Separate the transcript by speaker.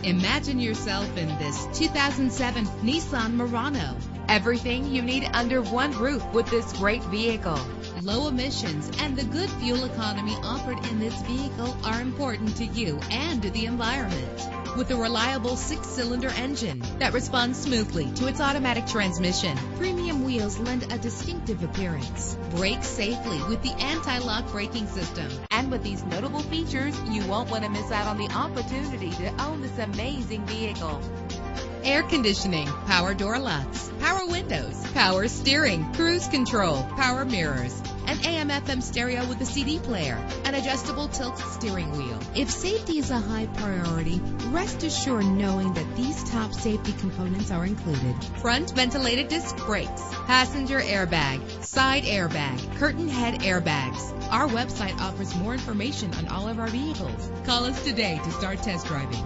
Speaker 1: Imagine yourself in this 2007 Nissan Murano. Everything you need under one roof with this great vehicle. Low emissions and the good fuel economy offered in this vehicle are important to you and to the environment. With a reliable 6-cylinder engine that responds smoothly to its automatic transmission, premium wheels lend a distinctive appearance. Brake safely with the anti-lock braking system. And with these notable features, you won't want to miss out on the opportunity to own this amazing vehicle. Air conditioning, power door locks, power windows, power steering, cruise control, power mirrors, an AM/FM stereo with a CD player, an adjustable tilt steering wheel. If safety is a high priority, rest assured knowing that these top safety components are included. Front ventilated disc brakes, passenger airbag, side airbag, curtain head airbags. Our website offers more information on all of our vehicles. Call us today to start test driving.